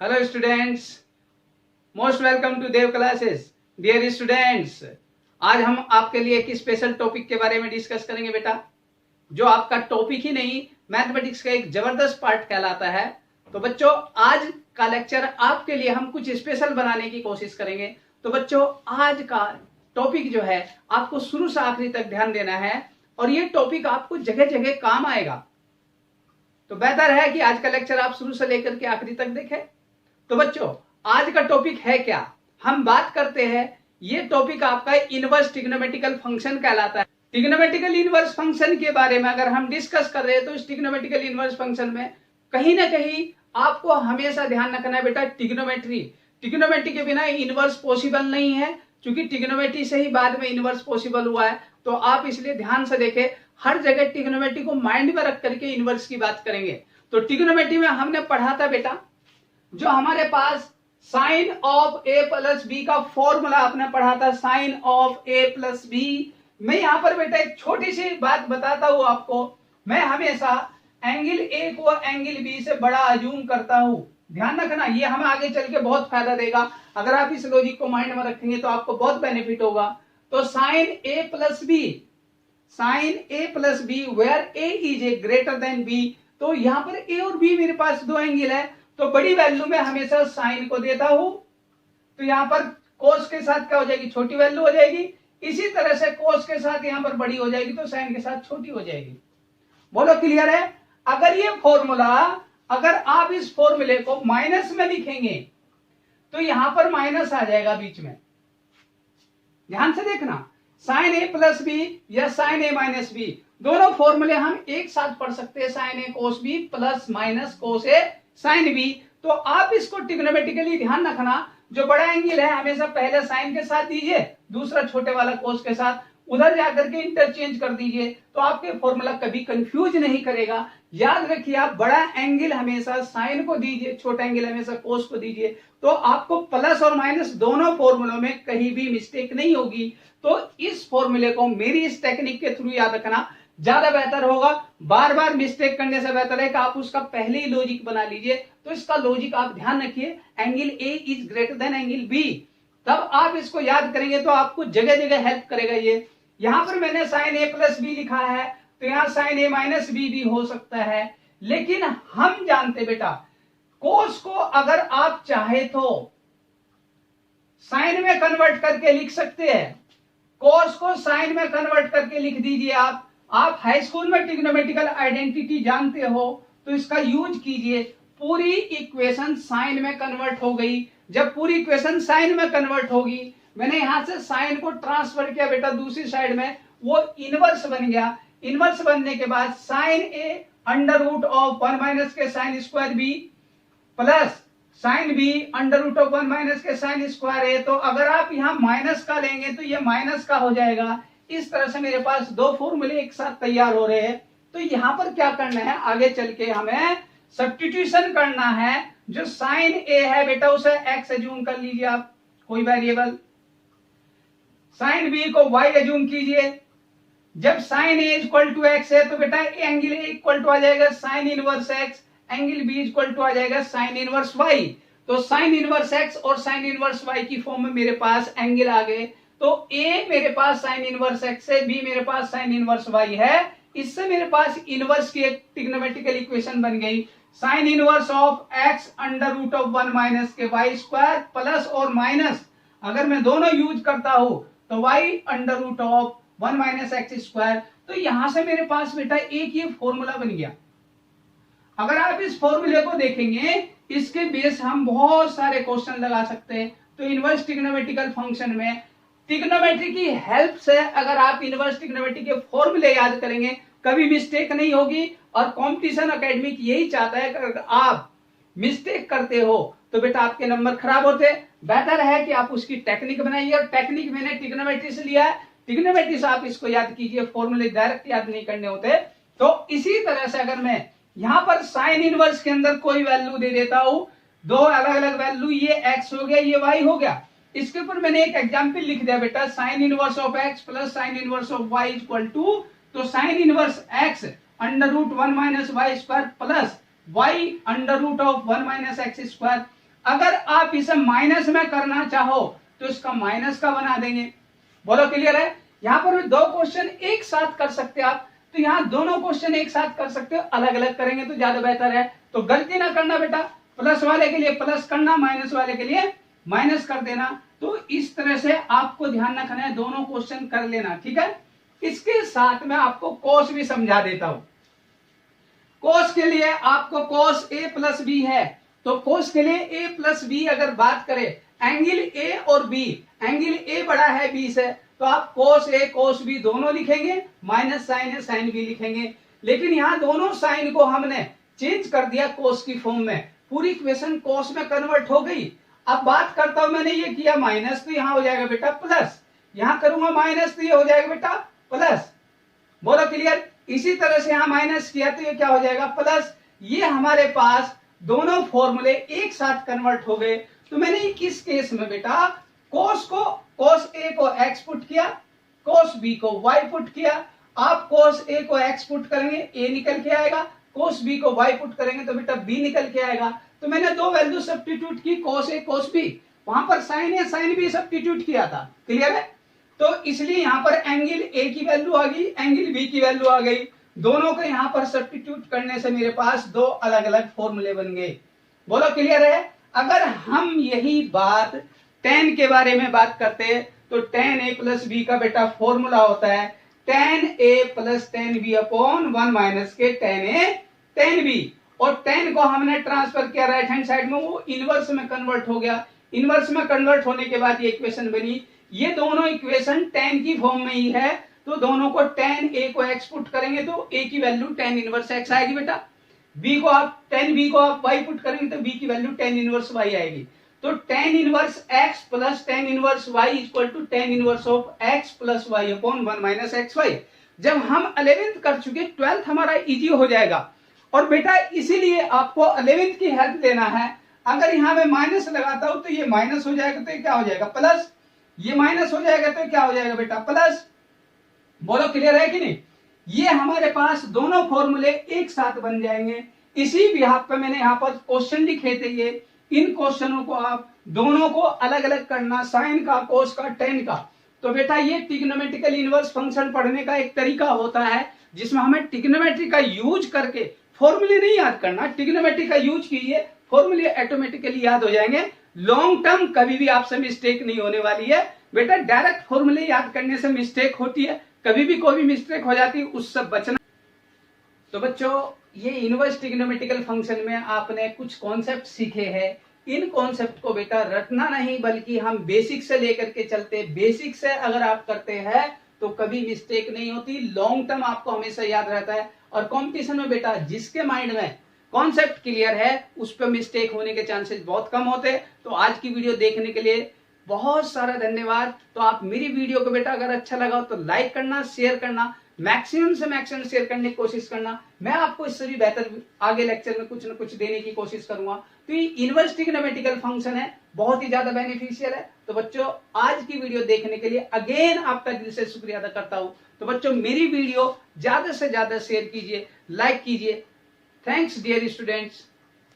Hello students, most welcome to Dev classes. Dear students, आज हम आपके लिए एक स्पेशल टॉपिक के बारे में डिस्कस करेंगे बेटा, जो आपका टॉपिक ही नहीं मैथमेटिक्स का एक जबरदस्त पार्ट कहलाता है। तो बच्चों, आज का लेक्चर आपके लिए हम कुछ स्पेशल बनाने की कोशिश करेंगे। तो बच्चों, आज का टॉपिक जो है आपको शुरू से आखिरी तक ध्यान देना है और ये टॉपिक आपको जगह जगह काम आएगा। तो बेहतर है कि आज का लेक्चर आप शुरू से लेकर के आखिरी तक देखें। तो बच्चों, आज का टॉपिक है क्या? हम बात करते हैं, ये टॉपिक आपका इनवर्स ट्रिग्नोमेट्रिकल फंक्शन कहलाता है। ट्रिग्नोमेट्रिकल इनवर्स फंक्शन के बारे में अगर हम डिस्कस कर रहे हैं तो इस ट्रिग्नोमेट्रिकल इनवर्स फंक्शन में कहीं ना कहीं आपको हमेशा ध्यान रखना है बेटा, ट्रिग्नोमेट्री के बिना इनवर्स पॉसिबल नहीं है, क्योंकि ट्रिग्नोमेट्री से ही बाद में इनवर्स पॉसिबल हुआ है। तो आप इसलिए ध्यान से देखें, हर जगह ट्रिग्नोमेट्री को माइंड में रख करके इनवर्स की बात करेंगे। तो ट्रिग्नोमेट्री में हमने पढ़ा था बेटा, जो हमारे पास sine of A plus B का फॉर्मूला आपने पढ़ा था, sine of A plus B. मैं यहां पर बेटा एक छोटी सी बात बताता हूं आपको, मैं हमेशा एंगल ए को एंगल बी से बड़ा अज्यूम करता हूं। ध्यान रखना, ये हमें आगे चल के बहुत फायदा देगा। अगर आप इस लॉजिक को माइंड में रखेंगे तो आपको बहुत बेनिफिट होगा। तो sine A plus b, sine A plus b where a is a greater than b. तो यहां पर ए और बी मेरे पास दो एंगल है, तो बड़ी वैल्यू में हमेशा साइन को देता हूं। तो यहां पर कोस के साथ क्या हो जाएगी, छोटी वैल्यू हो जाएगी। इसी तरह से कोस के साथ यहां पर बड़ी हो जाएगी तो साइन के साथ छोटी हो जाएगी। बोलो क्लियर है? अगर ये फॉर्मूला, अगर आप इस फॉर्मूले को माइनस में लिखेंगे तो यहां पर माइनस आ जाएगा बीच में। ध्यान से देखना, साइन ए प्लस बी या साइन ए माइनस बी, दोनों फॉर्मूले हम एक साथ पढ़ सकते हैं, sine A cos B plus minus cos A sine B. तो आप इसको ट्रिग्नोमेट्रिकली ध्यान रखना, जो बड़ा एंगल है हमेशा पहले साइन के साथ दीजिए, दूसरा छोटे वाला कोस के साथ, उधर जाकर के इंटरचेंज कर दीजिए, तो आपके फॉर्मूला कभी कंफ्यूज नहीं करेगा। याद रखिए, आप बड़ा एंगल हमेशा साइन को दीजिए, छोटा एंगल हमेशा कोस को दीजिए, तो आपको प्लस और माइनस दोनों फॉर्मूलों में कहीं भी मिस्टेक नहीं होगी। तो इस फॉर्मूले को मेरी इस टेक्निक के थ्रू याद रखना ज्यादा बेहतर होगा। बार बार मिस्टेक करने से बेहतर है कि आप उसका पहले ही लॉजिक बना लीजिए। तो इसका लॉजिक आप ध्यान रखिए, angle a is greater than angle b, तब आप इसको याद करेंगे तो आपको जगह जगह हेल्प करेगा। ये यहां पर मैंने साइन ए प्लस बी लिखा है, तो यहां साइन ए माइनस बी भी हो सकता है। लेकिन हम जानते बेटा, कोस को अगर आप चाहे तो साइन में कन्वर्ट करके लिख सकते हैं। कोस को साइन में कन्वर्ट करके लिख दीजिए। आप हाई स्कूल में ट्रिग्नोमेट्रिकल आइडेंटिटी जानते हो, तो इसका यूज कीजिए। पूरी इक्वेशन साइन में कन्वर्ट हो गई। जब पूरी इक्वेशन साइन में कन्वर्ट होगी, मैंने यहां से साइन को ट्रांसफर किया बेटा दूसरी साइड में, वो इनवर्स बन गया। इनवर्स बनने के बाद sine A under root of 1 minus के sine square B plus sine B under root of 1 minus के साइन स्क्वायर ए। तो अगर आप यहां माइनस का लेंगे तो ये माइनस का हो जाएगा। इस तरह से मेरे पास दो फॉर्मूले एक साथ तैयार हो रहे हैं। तो यहां पर क्या करना है, आगे चल के हमें सब्स्टिट्यूशन करना है। जो साइन ए है बेटा, उसे एक्स एज्यूम कर लीजिए आप, कोई वेरिएबल। साइन बी को वाई एज्यूम कीजिए। जब sine A equal to X है तो बेटा एंगल ए इक्वल टू आ जाएगा sine inverse X, angle B equal to आ जाएगा साइन इनवर्स वाई। तो साइन इनवर्स एक्स और साइन इनवर्स वाई की फॉर्म में मेरे पास एंगल आ गए। तो ए मेरे पास साइन इनवर्स एक्स है, बी मेरे पास साइन इनवर्स वाई है। इससे मेरे पास इनवर्स की एक ट्रिग्नोमेट्रिकल इक्वेशन बन गई, sine inverse of x under root of 1 minus के वाई स्क्वायर प्लस और माइनस अगर मैं दोनों यूज करता हूं तो y under root of 1 minus x square. तो यहां से मेरे पास बेटा एक ये फॉर्मूला बन गया। अगर आप इस फॉर्मूले को देखेंगे, इसके बेस हम बहुत सारे क्वेश्चन लगा सकते हैं। तो इनवर्स ट्रिग्नोमेट्रिकल फंक्शन में ट्रिग्नोमेट्री की हेल्प से अगर आप इनवर्स ट्रिग्नोमेट्री के फॉर्मूले याद करेंगे, कभी मिस्टेक नहीं होगी। और कंपटीशन एकेडमिक यही चाहता है कि अगर आप मिस्टेक करते हो तो बेटा आपके नंबर खराब होते। बेहतर है कि आप उसकी टेक्निक बनाइए, और टेक्निक मैंने ट्रिग्नोमेट्री से लिया है। ट्रिग्नोमेट्री से आप इसको याद कीजिए, फॉर्मूले डायरेक्ट याद नहीं करने होते। तो इसी तरह से अगर मैं यहां पर साइन इनवर्स के अंदर कोई वैल्यू दे देता हूं, दो अलग अलग वैल्यू, ये एक्स हो गया, ये वाई हो गया। इसके ऊपर मैंने एक एग्जांपल लिख दिया बेटा, sine inverse of X plus sine inverse of Y equal to, तो sine inverse X under root 1 minus Y square plus Y under root of 1 minus x square. अगर आप इसे माइनस में करना चाहो तो इसका माइनस का बना देंगे। बोलो क्लियर है? यहाँ पर भी दो क्वेश्चन एक साथ कर सकते हैं आप, तो यहाँ दोनों क्वेश्चन एक साथ कर सकते हो, अलग अलग करेंगे तो ज्यादा बेहतर है। तो गलती ना करना बेटा, प्लस वाले के लिए प्लस करना, माइनस वाले के लिए माइनस कर देना। तो इस तरह से आपको ध्यान रखना है, दोनों क्वेश्चन कर लेना, ठीक है। इसके साथ में आपको कोस भी समझा देता हूं। कोस के लिए आपको कोस ए प्लस बी है, तो कोस के लिए ए प्लस बी अगर बात करें, एंगल ए और बी, एंगल ए बड़ा है बी से, तो आप कोस ए कोस बी दोनों लिखेंगे, माइनस साइन है साइन बी लिखेंगे। लेकिन यहाँ दोनों साइन को हमने चेंज कर दिया कोस की फॉर्म में, पूरी इक्वेशन कोस में कन्वर्ट हो गई। अब बात करता हूं, मैंने ये किया माइनस, तो यहाँ हो जाएगा बेटा प्लस, यहाँ करूंगा माइनस, तो ये हो जाएगा बेटा प्लस। बोलो क्लियर? इसी तरह से यहाँ माइनस किया तो ये क्या हो जाएगा प्लस। ये हमारे पास दोनों फॉर्मूले एक साथ कन्वर्ट हो गए। तो मैंने इस केस में बेटा कोस ए को एक्स पुट किया, कोस बी को वाई पुट किया। आप कोस ए को एक्स पुट करेंगे ए निकल के आएगा, कोस बी को वाई पुट करेंगे तो बेटा बी निकल के आएगा। तो मैंने दो वैल्यू सब्स्टिट्यूट की, कोस ए कोस बी, वहां पर साइन ए साइन बी सब्स्टिट्यूट किया था, क्लियर है। तो इसलिए यहाँ पर एंगल ए की वैल्यू आ गई, एंगल बी की वैल्यू आ गई, दोनों को यहाँ पर सब्स्टिट्यूट करने से मेरे पास दो अलग अलग फॉर्मूले बन गए। बोलो क्लियर है? अगर हम यही बात tan के बारे में बात करते तो tan a प्लस बी का बेटा फॉर्मूला होता है tan a plus tan b upon 1 minus के tan a tan b, और tan को हमने ट्रांसफर किया राइट हैंड साइड में, वो इनवर्स में कन्वर्ट हो गया। इनवर्स में कन्वर्ट होने के बाद ये इक्वेशन बनी। ये दोनों इक्वेशन tan की फॉर्म में ही है, तो दोनों को tan a को x पुट करेंगे तो a की वैल्यू tan इनवर्स x आएगी बेटा, b को आप tan b को आप y पुट करेंगे तो b की वैल्यू tan इनवर्स y आएगी। तो tan inverse x plus tan inverse y equal to tan inverse of x plus y upon 1 minus xy। जब हम 11th कर चुके, 12th हमारा इजी हो जाएगा। और बेटा इसीलिए आपको 11th की हेल्प लेना है। अगर यहाँ में माइनस लगाता हूं तो ये माइनस हो जाएगा, तो ये क्या हो जाएगा प्लस, ये माइनस हो जाएगा तो क्या हो जाएगा बेटा प्लस। बोलो क्लियर है कि नहीं? ये हमारे पास दोनों फॉर्मूले एक साथ बन जाएंगे। इसी बिहाफ पे मैंने यहाँ पर क्वेश्चन लिखे थे, ये इन क्वेश्चनों को आप दोनों को अलग अलग करना, साइन का, कोस का, टेन का। तो बेटा ये ट्रिग्नोमेट्रिकल इनवर्स फंक्शन पढ़ने का एक तरीका होता है जिसमें हमें ट्रिग्नोमेट्री का यूज करके फॉर्मूले नहीं याद करना, ट्रिग्नोमेट्री का यूज कीजिए, फॉर्मूले ऑटोमेटिकली याद हो जाएंगे। लॉन्ग टर्म कभी भी आपसे मिस्टेक नहीं होने वाली है बेटा। डायरेक्ट फॉर्मूले याद करने से मिस्टेक होती है, कभी भी कोई भी मिस्टेक हो जाती है, उससे बचना। तो बच्चों ये इनवर्स ट्रिग्नोमेट्रिकल फंक्शन में आपने कुछ कॉन्सेप्ट सीखे हैं। इन कॉन्सेप्ट को बेटा रटना नहीं, बल्कि हम बेसिक से लेकर के चलते, बेसिक से अगर आप करते हैं तो कभी मिस्टेक नहीं होती, लॉन्ग टर्म आपको हमेशा याद रहता है। और कंपटीशन में बेटा जिसके माइंड में कॉन्सेप्ट क्लियर है उस पर मिस्टेक होने के चांसेस बहुत कम होते। तो आज की वीडियो देखने के लिए बहुत सारा धन्यवाद। तो आप मेरी वीडियो को बेटा अगर अच्छा लगा हो तो लाइक करना, शेयर करना, मैक्सिमम से मैक्सिमम शेयर करने की कोशिश करना। मैं आपको इससे भी बेहतर आगे लेक्चर में कुछ न कुछ देने की कोशिश करूंगा। तो ये इनवर्स ट्रिग्नोमेट्रिकल फंक्शन है, बहुत ही ज्यादा बेनिफिशियल है। तो बच्चों आज की वीडियो देखने के लिए अगेन आपका दिल से शुक्रिया अदा करता हूं। तो बच्चों मेरी वीडियो ज्यादा से ज्यादा शेयर कीजिए, लाइक कीजिए। Thanks dear students.